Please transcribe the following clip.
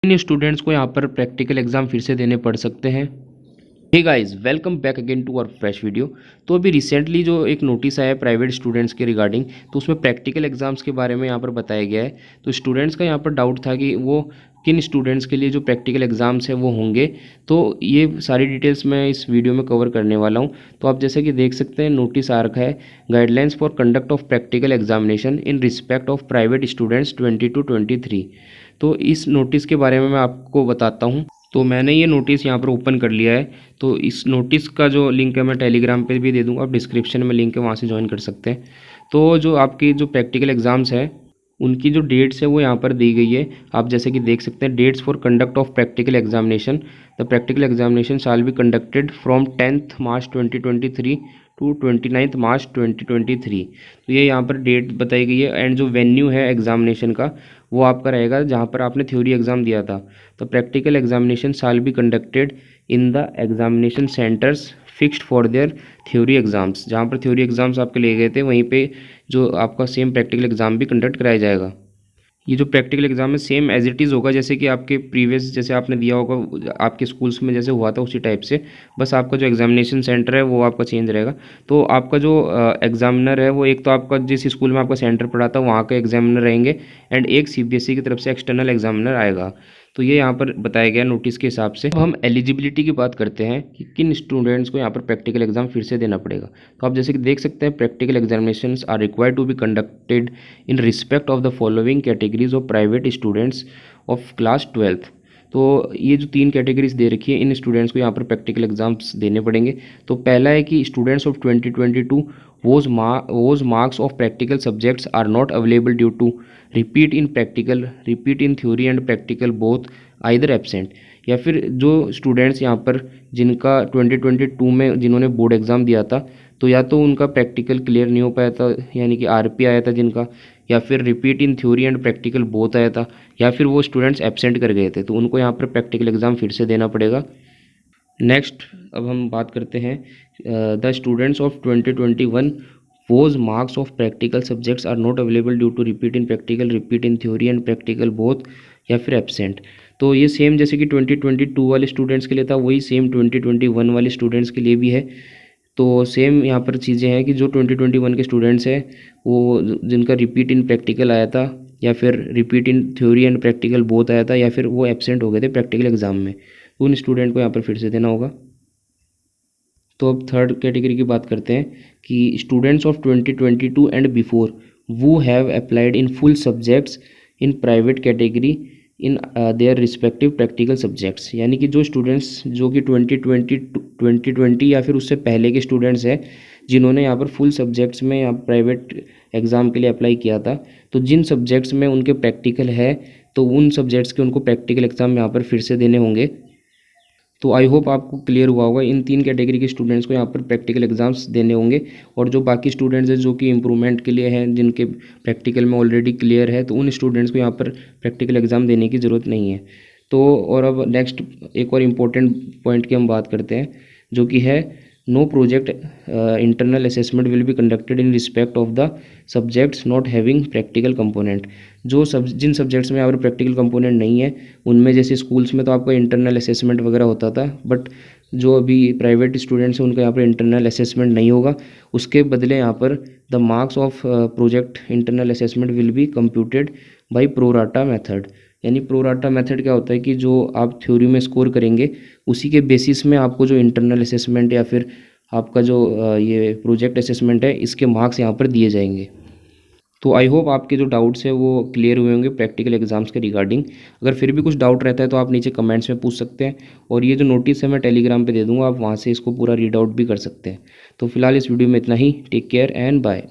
इन students को यहाँ पर प्रैक्टिकल एग्जाम फिर से देने पड़ सकते हैं। Hey guys, welcome back again to our fresh video. तो अभी रिसेंटली जो एक नोटिस आया है प्राइवेट स्टूडेंट्स के रिगार्डिंग, तो उसमें प्रैक्टिकल एग्जाम्स के बारे में यहाँ पर बताया गया है। तो स्टूडेंट्स का यहाँ पर डाउट था कि वो किन स्टूडेंट्स के लिए जो प्रैक्टिकल एग्जाम्स है वो होंगे। तो ये सारी डिटेल्स मैं इस वीडियो में कवर करने वाला हूँ। तो आप जैसे कि देख सकते हैं नोटिस आ रखा है, guidelines for conduct of practical examination in respect of private students 20 to 23। तो इस नोटिस के बारे में मैं आपको बताता हूँ। तो मैंने ये नोटिस यहाँ पर ओपन कर लिया है। तो इस नोटिस का जो लिंक है मैं टेलीग्राम पे भी दे दूँगा, आप डिस्क्रिप्शन में लिंक है वहाँ से ज्वाइन कर सकते हैं। तो जो आपकी जो प्रैक्टिकल एग्ज़ाम्स है उनकी जो डेट्स है वो यहाँ पर दी गई है। आप जैसे कि देख सकते हैं, dates for conduct of practical examination, the practical examination shall be conducted from 10th March 2023 to 29th March 2023। तो ये यहाँ पर डेट बताई गई है। एंड जो वेन्यू है एग्जामिनेशन का वो आपका रहेगा जहाँ पर आपने थ्योरी एग्ज़ाम दिया था। तो practical examination shall be conducted in the examination centres fixed for their theory exams. जहाँ पर थ्योरी एग्ज़ाम्स आपके लिए गए थे वहीं पे जो आपका सेम प्रैक्टिकल एग्ज़ाम भी कंडक्ट कराया जाएगा। ये जो प्रैक्टिकल एग्ज़ाम है सेम एज इट इज़ होगा जैसे कि आपके प्रीवियस जैसे आपने दिया होगा आपके स्कूल्स में जैसे हुआ था उसी टाइप से। बस आपका जो एग्जामिनेशन सेंटर है वो आपका चेंज रहेगा। तो आपका जो एग्जामिनर है वो एक तो आपका जिस स्कूल में आपका सेंटर पड़ा था वहाँ का एग्जामिनर रहेंगे, एंड एक सीबीएसई की तरफ से एक्सटर्नल एग्जामिनर आएगा। तो ये यहाँ पर बताया गया नोटिस के हिसाब से। अब हम एलिजिबिलिटी की बात करते हैं कि किन स्टूडेंट्स को यहाँ पर प्रैक्टिकल एग्जाम फिर से देना पड़ेगा। तो आप जैसे कि देख सकते हैं, practical examinations are required to be conducted in respect of the following categories of private students of class 12th। तो ये जो 3 कैटेगरीज दे रखी है इन स्टूडेंट्स को यहाँ पर प्रैक्टिकल एग्जाम्स देने पड़ेंगे। तो पहला है कि students of 2022 whose marks of practical subjects are not available due to repeat in theory and practical both either absent। या फिर जो स्टूडेंट्स यहाँ पर जिनका 2022 में जिन्होंने बोर्ड एग्ज़ाम दिया था, तो या तो उनका प्रैक्टिकल क्लियर नहीं हो पाया था यानी कि आरपी आया था जिनका, या फिर repeat in theory and practical both आया था, या फिर वो स्टूडेंट्स एब्सेंट कर गए थे, तो उनको यहाँ पर प्रैक्टिकल एग्ज़ाम फिर से देना पड़ेगा। नेक्स्ट अब हम बात करते हैं the students of 2021 whose marks of practical subjects are not available due to repeat in theory and practical both, या फिर एब्सेंट। तो ये सेम जैसे कि 2022 वाले स्टूडेंट्स के लिए था वही सेम 2021 वाले स्टूडेंट्स के लिए भी है। तो सेम यहाँ पर चीज़ें हैं कि जो 2021 के स्टूडेंट्स हैं वो जिनका रिपीट इन प्रैक्टिकल आया था या फिर repeat in theory and practical both आया था या फिर वो एब्सेंट हो गए थे प्रैक्टिकल एग्जाम में, तो उन स्टूडेंट को यहाँ पर फिर से देना होगा। तो अब थर्ड कैटेगरी की बात करते हैं कि स्टूडेंट्स ऑफ 2022 एंड बिफोर वो have applied in full subjects in private category in their respective practical subjects. यानी कि जो स्टूडेंट्स जो कि 2020 या फिर उससे पहले के स्टूडेंट्स हैं जिन्होंने यहाँ पर फुल सब्जेक्ट्स में या प्राइवेट एग्ज़ाम के लिए अप्लाई किया था, तो जिन सब्जेक्ट्स में उनके प्रैक्टिकल है तो उन सब्जेक्ट्स के उनको प्रैक्टिकल एग्ज़ाम यहाँ पर फिर से देने होंगे। तो आई होप आपको क्लियर हुआ होगा, इन 3 कैटेगरी के स्टूडेंट्स को यहाँ पर प्रैक्टिकल एग्जाम्स देने होंगे। और जो बाकी स्टूडेंट्स हैं जो कि इम्प्रूवमेंट के लिए हैं जिनके प्रैक्टिकल में ऑलरेडी क्लियर है, तो उन स्टूडेंट्स को यहाँ पर प्रैक्टिकल एग्ज़ाम देने की ज़रूरत नहीं है। तो और अब नेक्स्ट एक और इम्पोर्टेंट पॉइंट की हम बात करते हैं जो कि है no project internal assessment will be conducted in respect of the subjects not having practical component. जिन सब्जेक्ट्स में यहाँ पर प्रैक्टिकल कंपोनेंट नहीं है उनमें जैसे स्कूल्स में तो आपका इंटरनल असेसमेंट वगैरह होता था, बट जो अभी प्राइवेट स्टूडेंट्स हैं उनका यहाँ पर इंटरनल असेसमेंट नहीं होगा। उसके बदले यहाँ पर the marks of project internal assessment will be computed by pro rata method. यानी प्रोराटा मेथड क्या होता है कि जो आप थ्योरी में स्कोर करेंगे उसी के बेसिस में आपको जो इंटरनल असेसमेंट या फिर आपका जो ये प्रोजेक्ट असेसमेंट है इसके मार्क्स यहाँ पर दिए जाएंगे। तो आई होप आपके जो डाउट्स है वो क्लियर हुए होंगे प्रैक्टिकल एग्जाम्स के रिगार्डिंग। अगर फिर भी कुछ डाउट रहता है तो आप नीचे कमेंट्स में पूछ सकते हैं, और ये जो नोटिस है मैं टेलीग्राम पे दे दूँगा, आप वहाँ से इसको पूरा रीड आउट भी कर सकते हैं। तो फिलहाल इस वीडियो में इतना ही। Take care and bye.